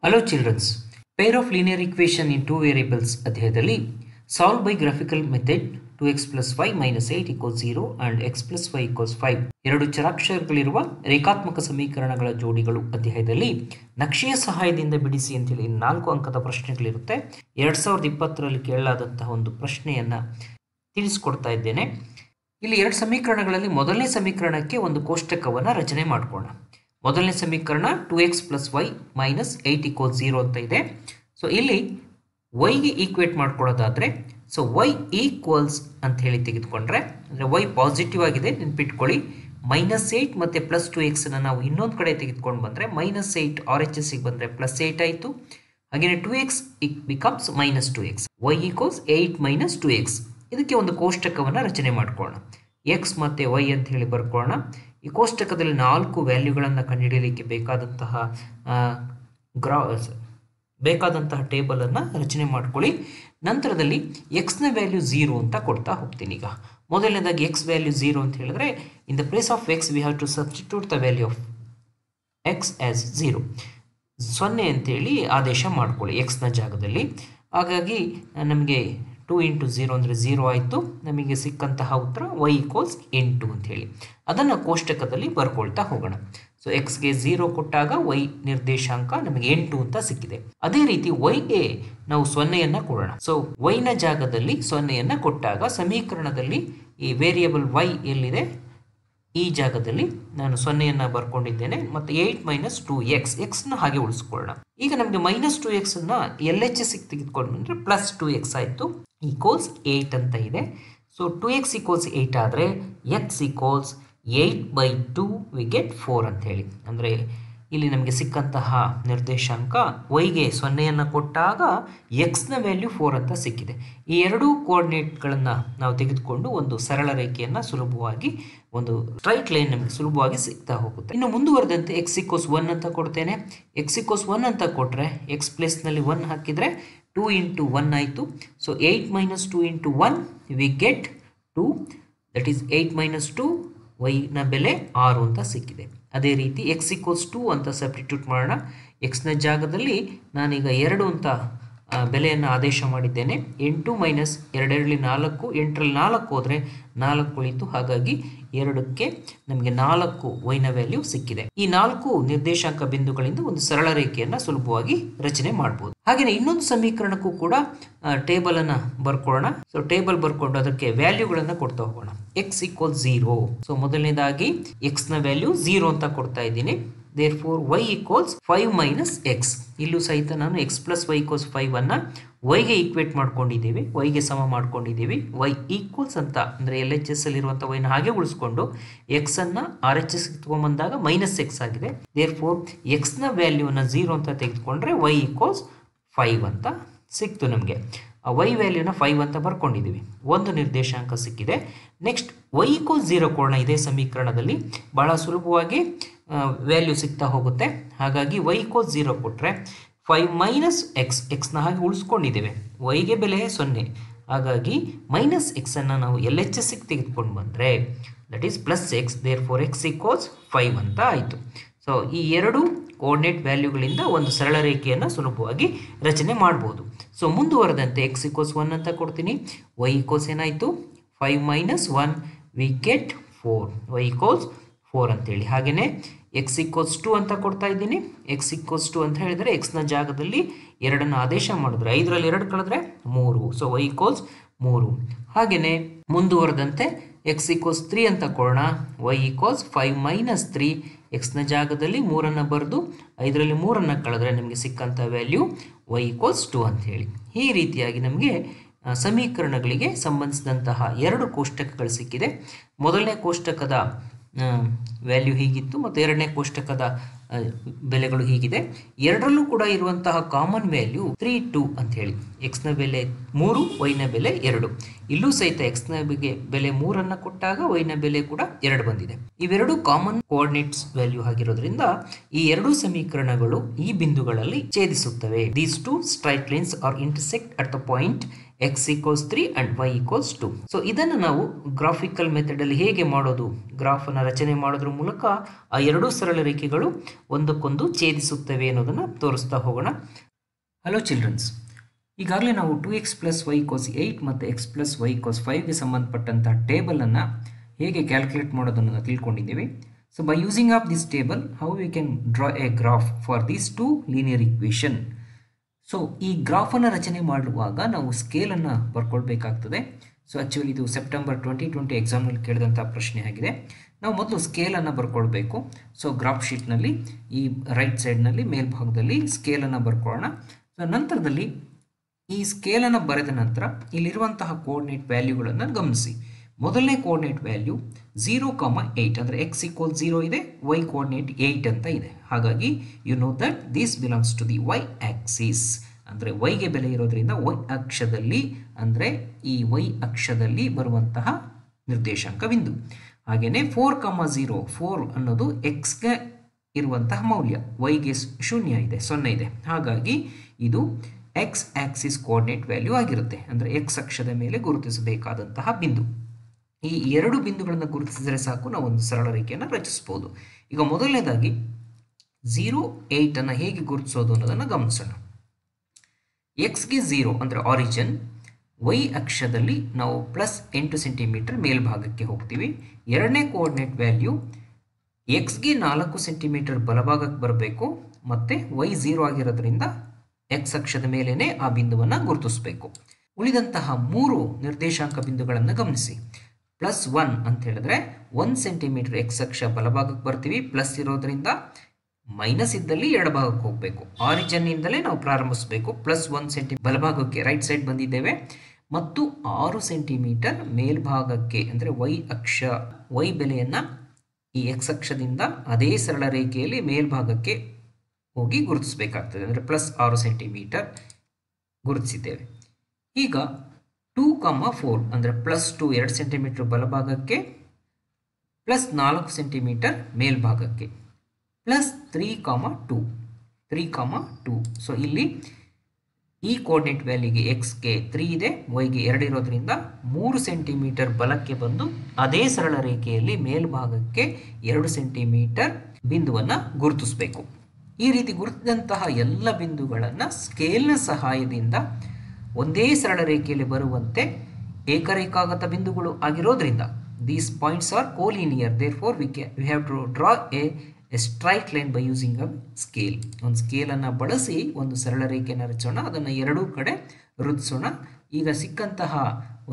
Hello childrens. Pair of linear equation in two variables ಅಧ್ಯಾಯದಲ್ಲಿ solve by graphical method 2x plus y minus 8 equals 0 and x plus y equals 5 ಎರಡು ಚರಾಕ್ಷರಗಳಿರುವ ರೇಖಾತ್ಮಕ ಸಮೀಕರಣಗಳ ಜೋಡಿಗಳು ಅಧ್ಯಾಯದಲ್ಲಿ ನಕ್ಷೆಯ ಸಹಾಯದಿಂದ ಬಿಡಿಸಿ ಅಂತೇಳಿ 4 ಅಂಕದ ಪ್ರಶ್ನೆಗಳಿರುತ್ತೆ. 2020ರಲ್ಲಿ ಕೇಳಲಾದಂತಹ ಒಂದು ಪ್ರಶ್ನೆಯನ್ನ ತಿಳಿಸಿಕೊಡ್ತಾ ಇದ್ದೇನೆ. ಇಲ್ಲಿ ಎರಡು ಸಮೀಕರಣಗಳಲ್ಲಿ ಮೊದಲನೇ ಸಮೀಕರಣಕ್ಕೆ ಒಂದು ಕೋಷ್ಟಕವನ್ನು ರಚನೆ ಮಾಡ್ಕೊಳ್ಳೋಣ. ಮೊದಲನೇ ಸಮೀಕರಣ 2x plus y minus 8 equals 0 ಅಂತ ಇದೆ. ಸೊ ಇಲ್ಲಿ yಗೆ ಈಕ್ವೇಟ್ ಮಾಡ್ಕೊಳ್ಳೋದಾದ್ರೆ ಸೊ y ಈಕ್ವಲ್ಸ್ ಅಂತ ಹೇಳಿ ತೆಗೆದುಕೊಂಡ್ರೆ ಅಂದರೆ y ಪಾಸಿಟಿವ್ ಆಗಿದೆ ನೆನ್ಪಿಟ್ಕೊಳ್ಳಿ. -8 ಮತ್ತು +2x ನಾವು ಇನ್ನೊಂದು ಕಡೆ ತೆಗೆದುಕೊಂಡು ಬಂದರೆ -8 RHSಗೆ ಬಂದರೆ +8 ಆಯಿತು. ಹಾಗೆಯೇ 2x becomes -2x. y equals 8 - 2x. ಇದಕ್ಕೆ ಒಂದು ಕೋಷ್ಟಕವನ್ನು ರಚನೆ ಮಾಡ್ಕೊಳ್ಳೋಣ. x ಮತ್ತು y ಅಂತ ಹೇಳಿ ಬರ್ಕೊಳ್ಳೋಣ. ಈ ಕೋಷ್ಟಕದಲ್ಲಿ 4 ವ್ಯಾಲ್ಯೂಗಳನ್ನು ಕಂಡುಹಿಡಿಯಲಿಕ್ಕೆ ಬೇಕಾದಂತಹ ಟೇಬಲನ್ನು ರಚನೆ ಮಾಡ್ಕೊಳ್ಳಿ. ನಂತರದಲ್ಲಿ ಎಕ್ಸ್ನ ವ್ಯಾಲ್ಯೂ 0 ಅಂತ ಕೊಡ್ತಾ ಹೋಗ್ತೀನಿ. ಈಗ ಮೊದಲನೇದಾಗಿ ಎಕ್ಸ್ ವ್ಯಾಲ್ಯೂ 0 ಅಂತ ಹೇಳಿದ್ರೆ in the place of x we have to substitute the value of x as 0 ಅಂತೇಳಿ ಆದೇಶ ಮಾಡ್ಕೊಳ್ಳಿ ಎಕ್ಸ್ನ ಜಾಗದಲ್ಲಿ. ಹಾಗಾಗಿ ನಮಗೆ 2 × 0 ಅಂದರೆ 0 ಆಯಿತು. ನಮಗೆ ಸಿಕ್ಕಂತಹ ಉತ್ತರ y ಈಕ್ವಲ್ಸ್ 8 ಅಂತ ಹೇಳಿ ಅದನ್ನು ಕೋಷ್ಟಕದಲ್ಲಿ ಬರ್ಕೊಳ್ತಾ ಹೋಗೋಣ. ಸೊ ಎಕ್ಸ್ಗೆ 0 ಕೊಟ್ಟಾಗ y ನಿರ್ದೇಶಾಂಕ ನಮಗೆ 8 ಅಂತ ಸಿಕ್ಕಿದೆ. ಅದೇ ರೀತಿ yಗೆ ನಾವು 0ಯನ್ನು ಕೊಡೋಣ. ಸೊ yನ ಜಾಗದಲ್ಲಿ 0ಯನ್ನು ಕೊಟ್ಟಾಗ ಸಮೀಕರಣದಲ್ಲಿ ಈ ವೇರಿಯೇಬಲ್ y ಎಲ್ಲಿದೆ ಈ ಜಾಗದಲ್ಲಿ ನಾನು 0ಯನ್ನು ಬರ್ಕೊಂಡಿದ್ದೇನೆ ಮತ್ತು 8 - 2x ಎಕ್ಸ್ನ ಹಾಗೆ ಉಳಿಸ್ಕೊಳ್ಳೋಣ. ಈಗ ನಮಗೆ -2x ಅನ್ನು LHSಗೆ ತೆಗೆದುಕೊಂಡು ಬಂದರೆ +2x ಆಯಿತು ಈಕ್ವಲ್ಸ್ 8 ಅಂತ ಇದೆ. ಸೊ 2x ಈಕ್ವಲ್ಸ್ 8 ಆದರೆ x ಈಕ್ವಲ್ಸ್ 8/2 ವಿ ಗೆಟ್ 4 ಅಂತ ಹೇಳಿ. ಅಂದರೆ ಇಲ್ಲಿ ನಮಗೆ ಸಿಕ್ಕಂತಹ ನಿರ್ದೇಶಾಂಕ yಗೆ 0ಯನ್ನು ಕೊಟ್ಟಾಗ ಎಕ್ಸ್ನ ವ್ಯಾಲ್ಯೂ 4 ಅಂತ ಸಿಕ್ಕಿದೆ. ಈ ಎರಡೂ ಕೋಆರ್ಡಿನೇಟ್ಗಳನ್ನು ನಾವು ತೆಗೆದುಕೊಂಡು ಒಂದು ಸರಳ ರೇಖೆಯನ್ನು ಸುಲಭವಾಗಿ ಒಂದು ಸ್ಟ್ರೈಟ್ ಲೈನ್ ನಮಗೆ ಸುಲಭವಾಗಿ ಸಿಗ್ತಾ ಹೋಗುತ್ತೆ. ಇನ್ನು ಮುಂದುವರೆದಂತೆ x ಈಕ್ವಲ್ಸ್ 1 ಅಂತ ಕೊಡ್ತೇನೆ. x ಈಕ್ವಲ್ಸ್ 1 ಅಂತ ಕೊಟ್ಟರೆ x ಪ್ಲೇಸ್ನಲ್ಲಿ 1 ಹಾಕಿದರೆ 2 × 1 ಆಯಿತು. So 8 - 2 × 1 we get 2 that is 8 - 2 yನ ಬೆಲೆ 6 ಅಂತ ಸಿಕ್ಕಿದೆ. ಅದೇ ರೀತಿ x ಈಕ್ವಲ್ಸ್ 2 ಅಂತ ಸಬ್ಸ್ಟಿಟ್ಯೂಟ್ ಮಾಡೋಣ. ಎಕ್ಸ್ನ ಜಾಗದಲ್ಲಿ ನಾನೀಗ 2 ಅಂತ ಬೆಲೆಯನ್ನು ಆದೇಶ ಮಾಡಿದ್ದೇನೆ. 8 - 2 2 4 8ರಲ್ಲಿ 4 ಹೋದರೆ 4 ಉಳಿತು. ಹಾಗಾಗಿ 2ಕ್ಕೆ ನಮಗೆ 4 yನ ವ್ಯಾಲ್ಯೂ ಸಿಕ್ಕಿದೆ. ಈ 4 ನಿರ್ದೇಶಾಂಕ ಬಿಂದುಗಳಿಂದ ಒಂದು ಸರಳ ರೇಖೆಯನ್ನು ಸುಲಭವಾಗಿ ರಚನೆ ಮಾಡ್ಬೋದು. ಹಾಗೆಯೇ ಇನ್ನೊಂದು ಸಮೀಕರಣಕ್ಕೂ ಕೂಡ ಟೇಬಲನ್ನು ಬರ್ಕೊಳ್ಳೋಣ. ಸೊ ಟೇಬಲ್ ಬರ್ಕೊಂಡು ಅದಕ್ಕೆ ವ್ಯಾಲ್ಯೂಗಳನ್ನು ಕೊಡ್ತಾ ಹೋಗೋಣ. x equals 0. ಸೊ ಮೊದಲನೇದಾಗಿ ಎಕ್ಸ್ನ ವ್ಯಾಲ್ಯೂ 0 ಅಂತ ಕೊಡ್ತಾ ಇದ್ದೀನಿ. therefore y equals 5 - x. ಇಲ್ಲೂ ಸಹಿತ ನಾನು x + y = 5 ಅನ್ನು yಗೆ ಈಕ್ವೇಟ್ ಮಾಡ್ಕೊಂಡಿದ್ದೀವಿ, yಗೆ ಸಮ ಮಾಡ್ಕೊಂಡಿದ್ದೀವಿ. y ಈಕ್ವಲ್ಸ್ ಅಂತ ಅಂದರೆ LHS ಅಲ್ಲಿರುವಂಥ yನ ಹಾಗೆ ಉಳಿಸ್ಕೊಂಡು x ಅನ್ನು RHS ತಗೊಂಬಂದಾಗ -x ಆಗಿದೆ. therefore xನ ವ್ಯಾಲ್ಯೂನ 0 ಅಂತ ತೆಗೆದುಕೊಂಡ್ರೆ y ಈಕ್ವಲ್ಸ್ 5 ಅಂತ ಸಿಕ್ತು. ನಮಗೆ ಆ y ವ್ಯಾಲ್ಯೂನ 5 ಅಂತ ಬರ್ಕೊಂಡಿದ್ದೀವಿ. ಒಂದು ನಿರ್ದೇಶಾಂಕ ಸಿಕ್ಕಿದೆ. ನೆಕ್ಸ್ಟ್ y ಈಕ್ವಲ್ಸ್ 0 ಕೊಡೋಣ. ಇದೇ ಸಮೀಕರಣದಲ್ಲಿ ಬಹಳ ಸುಲಭವಾಗಿ ವ್ಯಾಲ್ಯೂ ಸಿಗ್ತಾ ಹೋಗುತ್ತೆ. ಹಾಗಾಗಿ y ಈಕ್ವಲ್ಸ್ 0 ಕೊಟ್ಟರೆ 5 - x ಎಕ್ಸ್ನ ಹಾಗೆ ಉಳಿಸ್ಕೊಂಡಿದ್ದೇವೆ. yಗೆ ಬೆಲೆ 0. ಹಾಗಾಗಿ -x ಅನ್ನು ನಾವು LHSಗೆ ತೆಗೆದುಕೊಂಡು ಬಂದರೆ that is +x. therefore x equals 5 ಅಂತ ಆಯಿತು. ಸೊ ಈ ಎರಡು ಕೋಆರ್ಡಿನೇಟ್ ವ್ಯಾಲ್ಯೂಗಳಿಂದ ಒಂದು ಸರಳ ರೇಖೆಯನ್ನು ಸುಲಭವಾಗಿ ರಚನೆ ಮಾಡ್ಬೋದು. ಸೊ ಮುಂದುವರೆದಂತೆ x ಈಕ್ವಲ್ಸ್ 1 ಅಂತ ಕೊಡ್ತೀನಿ. y ಈಕ್ವಲ್ಸ್ ಏನಾಯಿತು 5 - 1 ವಿ ಗೆಟ್ 4. y ಈಕ್ವಲ್ಸ್ 4 ಅಂತೇಳಿ. ಹಾಗೆಯೇ x ಈಕ್ವಲ್ಸ್ 2 ಅಂತ ಕೊಡ್ತಾ ಇದ್ದೀನಿ. x ಈಕ್ವಲ್ಸ್ 2 ಅಂತ ಹೇಳಿದರೆ ಎಕ್ಸ್ನ ಜಾಗದಲ್ಲಿ 2ನ್ನು ಆದೇಶ ಮಾಡಿದ್ರೆ 5ರಲ್ಲಿ 2 ಕಳೆದ್ರೆ 3. So y equals 3. ಹಾಗೆಯೇ ಮುಂದುವರೆದಂತೆ x ಈಕ್ವಲ್ಸ್ 3 ಅಂತ ಕೊಡೋಣ. y ಈಕ್ವಲ್ಸ್ 5 - 3 ಎಕ್ಸ್ನ ಜಾಗದಲ್ಲಿ 3ಅನ್ನು ಬರೆದು 5ರಲ್ಲಿ 3ಅನ್ನು ಕಳೆದ್ರೆ ನಮಗೆ ಸಿಕ್ಕಂಥ ವ್ಯಾಲ್ಯೂ y ಈಕ್ವಲ್ಸ್ 2 ಅಂತ ಹೇಳಿ. ಈ ರೀತಿಯಾಗಿ ನಮಗೆ ಸಮೀಕರಣಗಳಿಗೆ ಸಂಬಂಧಿಸಿದಂತಹ 2 ಕೋಷ್ಟಕಗಳು ಸಿಕ್ಕಿದೆ. ಮೊದಲನೇ ಕೋಷ್ಟಕದ ವ್ಯಾಲ್ಯೂ ಹೀಗಿತ್ತು ಮತ್ತು ಎರಡನೇ ಕೋಷ್ಟಕದ ಬೆಲೆಗಳು ಹೀಗಿದೆ. ಎರಡರಲ್ಲೂ ಕೂಡ ಇರುವಂತಹ ಕಾಮನ್ ವ್ಯಾಲ್ಯೂ 3 2 ಅಂತ ಹೇಳಿ. ಎಕ್ಸ್ನ ಬೆಲೆ 3, ವೈನ ಬೆಲೆ 2. ಇಲ್ಲೂ ಸಹಿತ ಎಕ್ಸ್ನ ಬೆಲೆ 3ಅನ್ನು ಕೊಟ್ಟಾಗ ವೈನ ಬೆಲೆ ಕೂಡ 2 ಬಂದಿದೆ. ಇವೆರಡು ಕಾಮನ್ ಕೋಆರ್ಡಿನೇಟ್ಸ್ ವ್ಯಾಲ್ಯೂ ಆಗಿರೋದ್ರಿಂದ ಈ ಎರಡೂ ಸಮೀಕರಣಗಳು ಈ ಬಿಂದುಗಳಲ್ಲಿ ಛೇದಿಸುತ್ತವೆ. These two straight lines are intersect at the point x equals 3 and y equals 2. So ಇದನ್ನು ನಾವು ಗ್ರಾಫಿಕಲ್ ಮೆಥಡಲ್ಲಿ ಹೇಗೆ ಮಾಡೋದು, ಗ್ರಾಫನ್ನು ರಚನೆ ಮಾಡೋದ್ರ ಮೂಲಕ ಆ ಎರಡೂ ಸರಳ ರೇಖೆಗಳು ಒಂದಕ್ಕೊಂದು ಛೇದಿಸುತ್ತವೆ ಅನ್ನೋದನ್ನು ತೋರಿಸ್ತಾ ಹೋಗೋಣ. ಹಲೋ ಚಿಲ್ಡ್ರನ್ಸ್, ಈಗಾಗಲೇ ನಾವು 2x + y = 8 ಮತ್ತು x + y = 5ಗೆ ಸಂಬಂಧಪಟ್ಟಂಥ ಟೇಬಲನ್ನು ಹೇಗೆ ಕ್ಯಾಲ್ಕುಲೇಟ್ ಮಾಡೋದನ್ನು ತಿಳ್ಕೊಂಡಿದ್ದೀವಿ. So by using of this table how we can draw a graph for these two linear equation. So ಈ ಗ್ರಾಫನ್ನು ರಚನೆ ಮಾಡುವಾಗ ನಾವು ಸ್ಕೇಲನ್ನು ಬರ್ಕೊಳ್ಬೇಕಾಗ್ತದೆ. ಸೊ ಆ್ಯಕ್ಚುಲಿ ಇದು ಸೆಪ್ಟೆಂಬರ್ 2020 ಎಕ್ಸಾಮ್ನಲ್ಲಿ ಕೇಳಿದಂಥ ಪ್ರಶ್ನೆ ಆಗಿದೆ. ನಾವು ಮೊದಲು ಸ್ಕೇಲನ್ನು ಬರ್ಕೊಳ್ಬೇಕು. ಸೊ ಗ್ರಾಫ್ ಶೀಟ್ನಲ್ಲಿ ಈ ರೈಟ್ ಸೈಡ್ನಲ್ಲಿ ಮೇಲ್ಭಾಗದಲ್ಲಿ ಸ್ಕೇಲನ್ನು ಬರ್ಕೊಳ್ಳೋಣ. ಸೊ ನಂತರದಲ್ಲಿ ಈ ಸ್ಕೇಲನ್ನು ಬರೆದ ನಂತರ ಇಲ್ಲಿರುವಂತಹ ಕೋಆರ್ಡಿನೇಟ್ ವ್ಯಾಲ್ಯೂಗಳನ್ನು ಗಮನಿಸಿ. ಮೊದಲನೇ ಕೋಆರ್ಡಿನೇಟ್ ವ್ಯಾಲ್ಯೂ 0,8 ಅಂದರೆ ಎಕ್ಸ್ ಈಕ್ವಲ್ 0 ಇದೆ, ವೈ ಕೋಆರ್ಡಿನೇಟ್ 8 ಅಂತ ಇದೆ. ಹಾಗಾಗಿ you know that this belongs to the y axis. ಅಂದರೆ ವೈಗೆ ಬೆಲೆ ಇರೋದ್ರಿಂದ ವೈ ಅಕ್ಷದಲ್ಲಿ, ಅಂದರೆ ಈ ವೈ ಅಕ್ಷದಲ್ಲಿ ಬರುವಂತಹ ನಿರ್ದೇಶಾಂಕ ಬಿಂದು. ಹಾಗೆಯೇ 4,0 4 ಅನ್ನೋದು ಎಕ್ಸ್ಗೆ ಇರುವಂತಹ ಮೌಲ್ಯ, ವೈಗೆ 0 ಇದೆ, 0 ಇದೆ. ಹಾಗಾಗಿ ಇದು ಎಕ್ಸ್ ಆಕ್ಸಿಸ್ ಕೋಆರ್ಡಿನೇಟ್ ವ್ಯಾಲ್ಯೂ ಆಗಿರುತ್ತೆ. ಅಂದರೆ ಎಕ್ಸ್ ಅಕ್ಷದ ಮೇಲೆ ಗುರುತಿಸಬೇಕಾದಂತಹ ಬಿಂದು. ಈ ಎರಡು ಬಿಂದುಗಳನ್ನು ಗುರುತಿಸಿದರೆ ಸಾಕು, ನಾವು ಒಂದು ಸರಳ ರೇಖೆಯನ್ನು ರಚಿಸಬಹುದು. ಈಗ ಮೊದಲನೇದಾಗಿ 0, 8 ಅನ್ನು ಹೇಗೆ ಗುರುತಿಸೋದು ಅನ್ನೋದನ್ನು ಗಮನಿಸೋಣ. ಎಕ್ಸ್ಗೆ 0 ಅಂದರೆ ಆರಿಜಿನ್, ವೈ ಅಕ್ಷದಲ್ಲಿ ನಾವು +8 ಸೆಂಟಿಮೀಟರ್ ಮೇಲ್ಭಾಗಕ್ಕೆ ಹೋಗ್ತೀವಿ. ಎರಡನೇ ಕೋಆರ್ಡಿನೇಟ್ ವ್ಯಾಲ್ಯೂ ಎಕ್ಸ್ಗೆ 4 ಸೆಂಟಿಮೀಟರ್ ಬಲಭಾಗಕ್ಕೆ ಬರಬೇಕು ಮತ್ತು ವೈ 0 ಆಗಿರೋದ್ರಿಂದ ಎಕ್ಸ್ ಅಕ್ಷದ ಮೇಲೇ ಆ ಬಿಂದುವನ್ನು ಗುರುತಿಸಬೇಕು. ಉಳಿದಂತಹ 3 ನಿರ್ದೇಶಾಂಕ ಬಿಂದುಗಳನ್ನು ಗಮನಿಸಿ. +1 ಅಂತ ಹೇಳಿದ್ರೆ 1 ಸೆಂಟಿಮೀಟರ್ ಎಕ್ಸ್ ಅಕ್ಷ ಬಲಭಾಗಕ್ಕೆ ಬರ್ತೀವಿ, ಪ್ಲಸ್ ಇರೋದ್ರಿಂದ, ಮೈನಸ್ ಇದ್ದಲ್ಲಿ ಎಡಭಾಗಕ್ಕೆ ಹೋಗಬೇಕು. ಆರಿಜಿನ್ನಿಂದಲೇ ನಾವು ಪ್ರಾರಂಭಿಸಬೇಕು. +1 ಸೆಂಟಿಮೀಟರ್ ಬಲಭಾಗಕ್ಕೆ ರೈಟ್ ಸೈಡ್ ಬಂದಿದ್ದೇವೆ ಮತ್ತು 6 ಸೆಂಟಿಮೀಟರ್ ಮೇಲ್ಭಾಗಕ್ಕೆ ಅಂದರೆ ವೈ ಅಕ್ಷ, ವೈ ಬೆಲೆಯನ್ನು ಈ ಎಕ್ಸ್ ಅಕ್ಷದಿಂದ ಅದೇ ಸರಳ ರೇಖೆಯಲ್ಲಿ ಮೇಲ್ಭಾಗಕ್ಕೆ ಹೋಗಿ ಗುರುತಿಸಬೇಕಾಗ್ತದೆ. ಅಂದರೆ +6 ಸೆಂಟಿಮೀಟರ್ ಗುರುತಿಸಿದ್ದೇವೆ. ಈಗ 2,4 ಅಂದರೆ +2 2 ಸೆಂಟಿಮೀಟರ್ ಬಲಭಾಗಕ್ಕೆ, +4 ಸೆಂಟಿಮೀಟರ್ ಮೇಲ್ಭಾಗಕ್ಕೆ, +3,2 3,2. ಸೊ ಇಲ್ಲಿ ಈ ಕೋಆರ್ಡಿನೇಟ್ ವ್ಯಾಲ್ಯೂಗೆ ಎಕ್ಸ್ಗೆ 3 ಇದೆ, ವೈಗೆ 2 ಇರೋದ್ರಿಂದ 3 ಸೆಂಟಿಮೀಟರ್ ಬಲಕ್ಕೆ ಬಂದು ಅದೇ ಸರಳ ರೇಖೆಯಲ್ಲಿ ಮೇಲ್ಭಾಗಕ್ಕೆ 2 ಸೆಂಟಿಮೀಟರ್ ಬಿಂದುವನ್ನು ಗುರುತಿಸಬೇಕು. ಈ ರೀತಿ ಗುರುತಿಸಿದಂತಹ ಎಲ್ಲ ಬಿಂದುಗಳನ್ನು ಸ್ಕೇಲ್ನ ಸಹಾಯದಿಂದ ಒಂದೇ ಸರಳ ರೇಖೆಯಲ್ಲಿ ಬರುವಂತೆ ಏಕರೇಖಾಗತ ಬಿಂದುಗಳು ಆಗಿರೋದ್ರಿಂದ these points are collinear, therefore we have to draw a straight line by using a scale. ಒಂದು ಸ್ಕೇಲನ್ನು ಬಳಸಿ ಒಂದು ಸರಳ ರೇಖೆಯನ್ನು ರಚಿಸೋಣ, ಅದನ್ನು ಎರಡೂ ಕಡೆ ವೃದ್ಧಿಸೋಣ. ಈಗ ಸಿಕ್ಕಂತಹ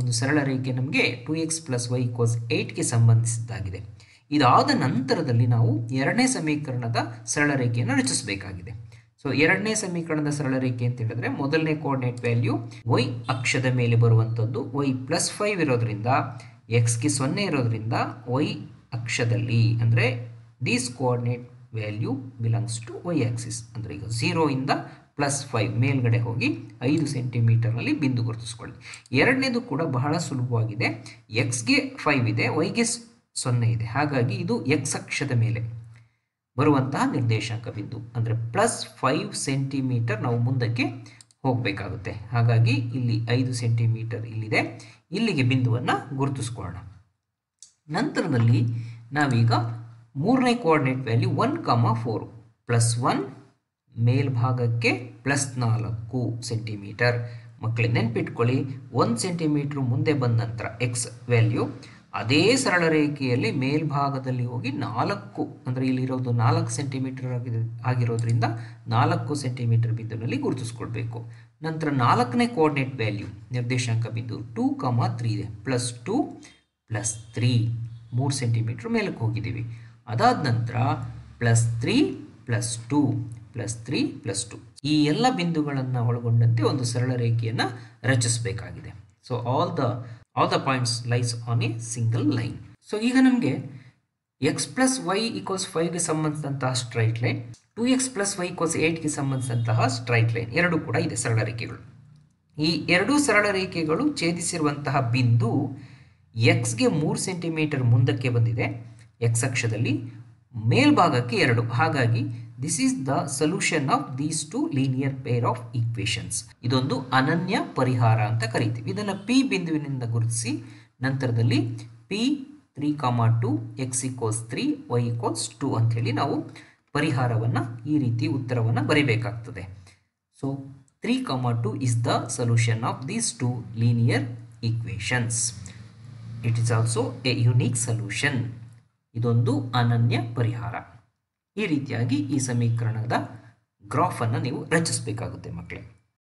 ಒಂದು ಸರಳ ರೇಖೆ ನಮಗೆ 2x + y = 8ಗೆ ಸಂಬಂಧಿಸಿದ್ದಾಗಿದೆ. ಇದಾದ ನಂತರದಲ್ಲಿ ನಾವು ಎರಡನೇ ಸಮೀಕರಣದ ಸರಳ ರೇಖೆಯನ್ನು ರಚಿಸಬೇಕಾಗಿದೆ. ಸೊ ಎರಡನೇ ಸಮೀಕರಣದ ಸರಳ ರೇಖೆ ಅಂತ ಹೇಳಿದ್ರೆ ಮೊದಲನೇ ಕೋಆರ್ಡಿನೇಟ್ ವ್ಯಾಲ್ಯೂ ವೈ ಅಕ್ಷದ ಮೇಲೆ ಬರುವಂಥದ್ದು, y +5 ಇರೋದ್ರಿಂದ, ಎಕ್ಸ್ಗೆ 0 ಇರೋದ್ರಿಂದ ವೈ ಅಕ್ಷದಲ್ಲಿ, ಅಂದರೆ this coordinate value belongs to y axis. ಅಂದರೆ ಈಗ 0 ಇಂದ +5 ಮೇಲ್ಗಡೆ ಹೋಗಿ 5 ಸೆಂಟಿಮೀಟರ್ನಲ್ಲಿ ಬಿಂದು ಗುರುತಿಸ್ಕೊಳ್ಳಿ. ಎರಡನೇದು ಕೂಡ ಬಹಳ ಸುಲಭವಾಗಿದೆ. ಎಕ್ಸ್ಗೆ 5 ಇದೆ, ವೈಗೆ 0 ಇದೆ. ಹಾಗಾಗಿ ಇದು ಎಕ್ಸ್ ಅಕ್ಷದ ಮೇಲೆ ಬರುವಂತಹ ನಿರ್ದೇಶಾಂಕ ಬಿಂದು. ಅಂದರೆ +5 ಸೆಂಟಿಮೀಟರ್ ನಾವು ಮುಂದಕ್ಕೆ ಹೋಗಬೇಕಾಗುತ್ತೆ. ಹಾಗಾಗಿ ಇಲ್ಲಿ 5 ಸೆಂಟಿಮೀಟರ್ ಇಲ್ಲಿದೆ, ಇಲ್ಲಿಗೆ ಬಿಂದುವನ್ನು ಗುರುತಿಸ್ಕೊಳ್ಳೋಣ. ನಂತರದಲ್ಲಿ ನಾವೀಗ ಮೂರನೇ ಕೋಆರ್ಡಿನೇಟ್ ವ್ಯಾಲ್ಯೂ 1,4 +1 ಮೇಲ್ಭಾಗಕ್ಕೆ +4 ಸೆಂಟಿಮೀಟರ್. ಮಕ್ಕಳೇ ನೆನ್ಪಿಟ್ಕೊಳ್ಳಿ, 1 ಸೆಂಟಿಮೀಟ್ರ್ ಮುಂದೆ ಬಂದ ನಂತರ ಎಕ್ಸ್ ವ್ಯಾಲ್ಯೂ ಅದೇ ಸರಳ ರೇಖೆಯಲ್ಲಿ ಮೇಲ್ಭಾಗದಲ್ಲಿ ಹೋಗಿ 4, ಅಂದರೆ ಇಲ್ಲಿರೋದು 4 ಸೆಂಟಿಮೀಟರ್ ಆಗಿರೋದ್ರಿಂದ 4 ಸೆಂಟಿಮೀಟರ್ ಬಿಂದುವಿನಲ್ಲಿ ಗುರುತಿಸ್ಕೊಳ್ಬೇಕು. ನಂತರ 4ನೇ ಕೋಆರ್ಡಿನೇಟ್ ವ್ಯಾಲ್ಯೂ ನಿರ್ದೇಶಾಂಕ ಬಿಂದು 2,3 ಇದೆ, +2 +3 3 ಸೆಂಟಿಮೀಟರ್ ಮೇಲಕ್ಕೆ ಹೋಗಿದ್ದೀವಿ. ಅದಾದ ನಂತರ +3 +2 +3 +2 ಈ ಎಲ್ಲ ಬಿಂದುಗಳನ್ನು ಒಳಗೊಂಡಂತೆ ಒಂದು ಸರಳ ರೇಖೆಯನ್ನು ರಚಿಸಬೇಕಾಗಿದೆ. So all the points lies on a single line. So ಈಗ ನಮಗೆ x + y = 5ಗೆ ಸಂಬಂಧಿಸಿದಂತಹ ಸ್ಟ್ರೈಟ್ ಲೈನ್, 2x + y = 8ಗೆ ಸಂಬಂಧಿಸಿದಂತಹ ಸ್ಟ್ರೈಟ್ ಲೈನ್ ಎರಡೂ ಕೂಡ ಇದೆ ಸರಳ ರೇಖೆಗಳು. ಈ ಎರಡೂ ಸರಳ ರೇಖೆಗಳು ಛೇದಿಸಿರುವಂತಹ ಬಿಂದು ಎಕ್ಸ್ಗೆ 3 ಸೆಂಟಿಮೀಟರ್ ಮುಂದಕ್ಕೆ ಬಂದಿದೆ, ಎಕ್ಸ್ ಅಕ್ಷದಲ್ಲಿ ಮೇಲ್ಭಾಗಕ್ಕೆ 2. ಹಾಗಾಗಿ this is the solution of these two linear pair of equations. ಇದೊಂದು ಅನನ್ಯ ಪರಿಹಾರ ಅಂತ ಕರಿತೀವಿ. ಇದನ್ನು ಪಿ ಬಿಂದುವಿನಿಂದ ಗುರುತಿಸಿ ನಂತರದಲ್ಲಿ ಪಿ 3, 2 x = 3 y = 2 ಅಂಥೇಳಿ ನಾವು ಪರಿಹಾರವನ್ನು ಈ ರೀತಿ ಉತ್ತರವನ್ನು ಬರೀಬೇಕಾಗ್ತದೆ. So 3, 2 is the solution of these two linear equations. It is also a unique solution. ಇದೊಂದು ಅನನ್ಯ ಪರಿಹಾರ. ಈ ರೀತಿಯಾಗಿ ಈ ಸಮೀಕರಣದ ಗ್ರಾಫನ್ನು ನೀವು ರಚಿಸಬೇಕಾಗುತ್ತೆ ಮಕ್ಕಳೇ.